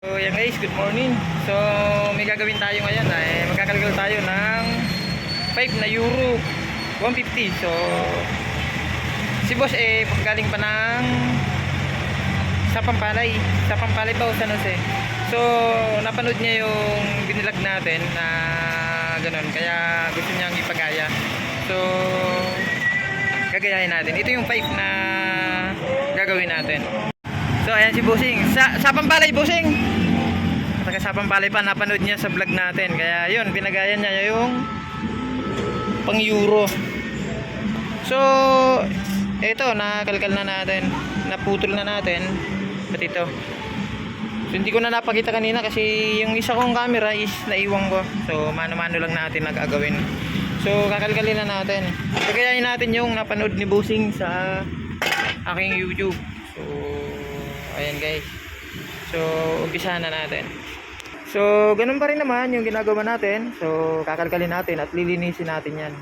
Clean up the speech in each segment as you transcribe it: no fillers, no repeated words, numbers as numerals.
So yan guys, good morning. So may gagawin tayo ngayon ay magkakalkal tayo ng 5 na euro 150. So si boss galing pa ng sa Pampalay ba o San Jose. So napanood niya yung binilag natin na ganun, kaya gusto niyang ipagaya. So gagayahin natin. Ito yung 5 na gagawin natin. So ayan si Bossing sa Pampalay. Bossing taga sa Pampalay pa, napanood niya sa vlog natin, kaya yun, pinagaya niya yung pang euro. So ito, nakalkal na natin, naputol na natin pati ito. So hindi ko na napakita kanina kasi yung isa kong camera is naiwan ko, so mano-mano lang natin nagagawin. So kakalkalin na natin, kagayahin natin yung napanood ni Bossing sa aking YouTube. So ayan guys, so umpisahan na natin. So ganun pa rin naman yung ginagawa natin. So kakalkalin natin at lilinisin natin yan.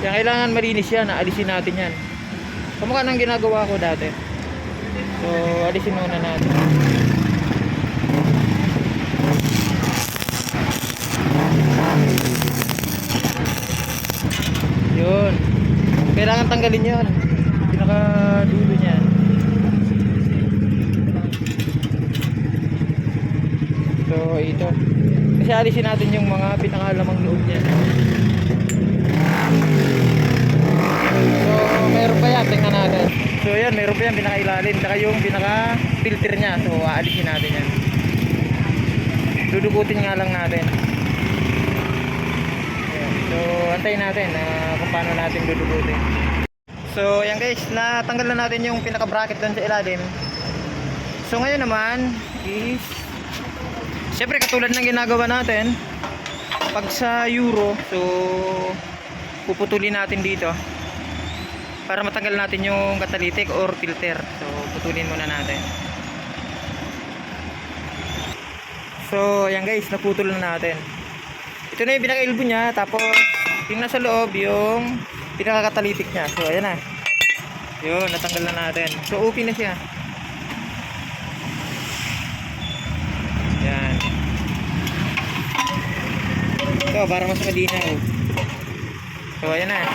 Kaya kailangan malinis yan, alisin natin yan. Kamukha ng ginagawa ko dati. So alisin muna natin. Yun, kailangan tanggalin yun, pinakadulo niyan. So ito, kasi alisin natin yung mga pinakalamang loob niyan. So meron pa yan, tingnan natin. So yan, meron pa yan pinakailalim, saka yung pinaka filter nya. So aalisin natin yan, dudukutin nga lang natin. Ayan. So antayin natin kung paano natin dudukutin. So yan guys, natanggal na natin yung pinaka bracket doon sa ilalim. So ngayon naman is syempre katulad ng ginagawa natin pag sa euro, so puputulin natin dito para matanggal natin yung catalytic or filter. So putulin muna natin. So ayan guys, naputol na natin. Ito na yung pinaka-elbow nya, tapos yung nasa loob yung pinaka-catalytic nya. So ayan na, yun, natanggal na natin. So okay na siya. Yan. So para mas malinaw. So ayan na,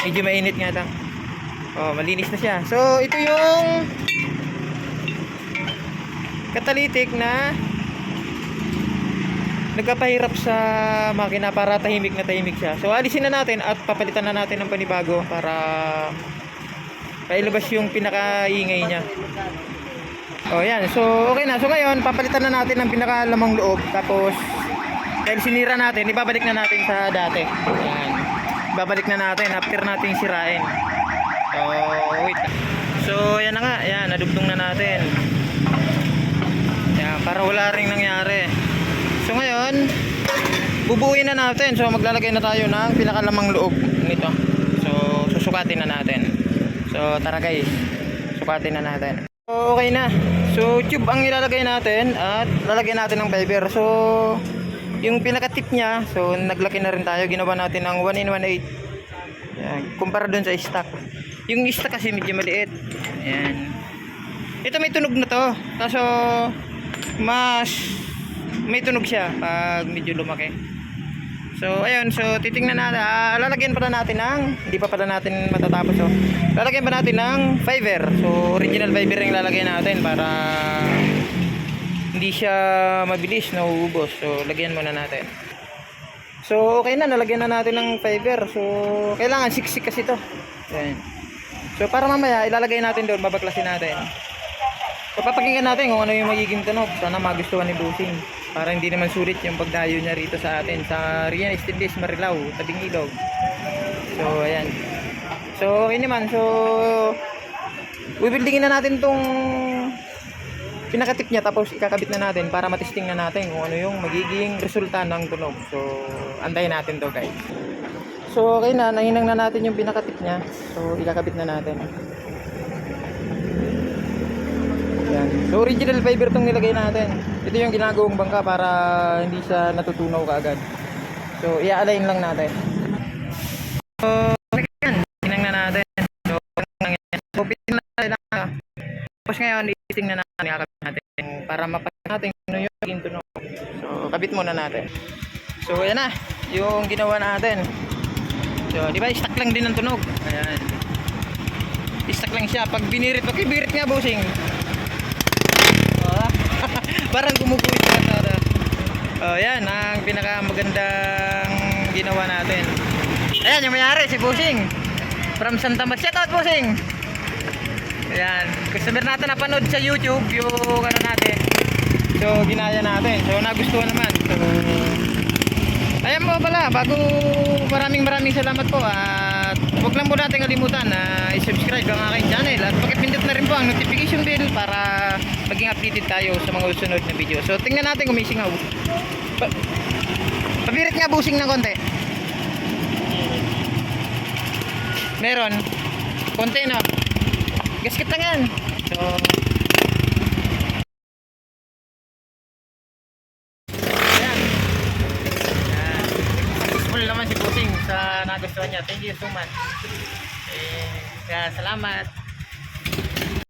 medyo mainit nga ito. Oh, malinis na siya. So ito yung catalytic na nagpapahirap sa makina para tahimik na tahimik siya. So alisin na natin at papalitan na natin ng panibago para pailabas yung pinakaingay niya. Oh yan, so okay na. So ngayon papalitan na natin ng pinakalamang loob, tapos dahil sinira natin, ibabalik na natin sa dati. Ayan, babalik na natin after natin sirain. So wait. So yan na nga, yan, nadugtong na natin. Yan, para wala ring nangyari. So ngayon bubuuin na natin. So maglalagay na tayo ng pinakalamang loob nito. So susukatin na natin. So tara guys, sukatin na natin. So okay na. So tube ang ilalagay natin at lalagyan natin ng fiber. So yung pinaka-tip nya, so naglaki na rin tayo. Ginawa natin ng 1 in 1/8. Yan, kumpara dun sa stock. Yung stock kasi medyo maliit. Ayan. Ito may tunog na to. Kaso mas may tunog siya pag medyo lumaki. So ayun, so titingnan natin. Lalagyan pa natin ng, hindi pa pala natin matatapos. So lalagyan pa natin ng fiber. So original fiber yung lalagyan natin para hindi siya mabilis nauubos. So lagyan muna natin. So okay na, nalagyan na natin ng fiber. So kailangan siksik kasi ito. Ayan. So para mamaya ilalagay natin doon, babaklasin natin. So papakinggan natin kung ano yung magiging tunog. Sana magustuhan ni Bossing, para hindi naman sulit yung pagdayo niya rito sa atin sa Rian Stainless, Marilao, tabing ilog. So ayan. So okay naman. So buildingin na natin tong pinakatip niya, tapos ikakabit na natin para matesting na natin kung ano yung magiging resulta ng tunog. So antayin natin to guys. So okay na, nahinang na natin yung pinakatip niya. So ikakabit na natin. Yan. So original fiber tong nilagay natin. Ito yung ginagawang bangka para hindi siya natutunaw kaagad. So i-align lang natin. So okay yan, hinang na natin. So pin na lang. Tapos ngayon itingnan natin, ikakabit natin para mapasok natin ano yung naging tunog. So kabit muna natin. So ayan na, yung ginawa natin. So, di ba, stuck lang din ang tunog. Ayan. Stuck lang siya. Pag binirit, pakibirit nga, bossing. Oh, parang gumuguhit na. Oh, yan, ang pinakamagandang ginawa natin. Ayan, yung mayari, si bossing. From Santa Maria. Shout out, bossing. Ayan. Customer natin napanood sa YouTube yung ano natin. So, ginaya natin. So, nagustuhan naman. So, ayan mo pala, bago maraming salamat po at huwag lang po natin kalimutan na i-subscribe ang aking channel at pakipindot na rin po ang notification bell para maging updated tayo sa mga susunod na video. So tingnan natin kung may singaw. Pabirit nga busing ng konti. Meron. Konti na. Gasket lang yan. So naman si Pusing sa nagustuhan niya. Thank you so much. Kaya salamat.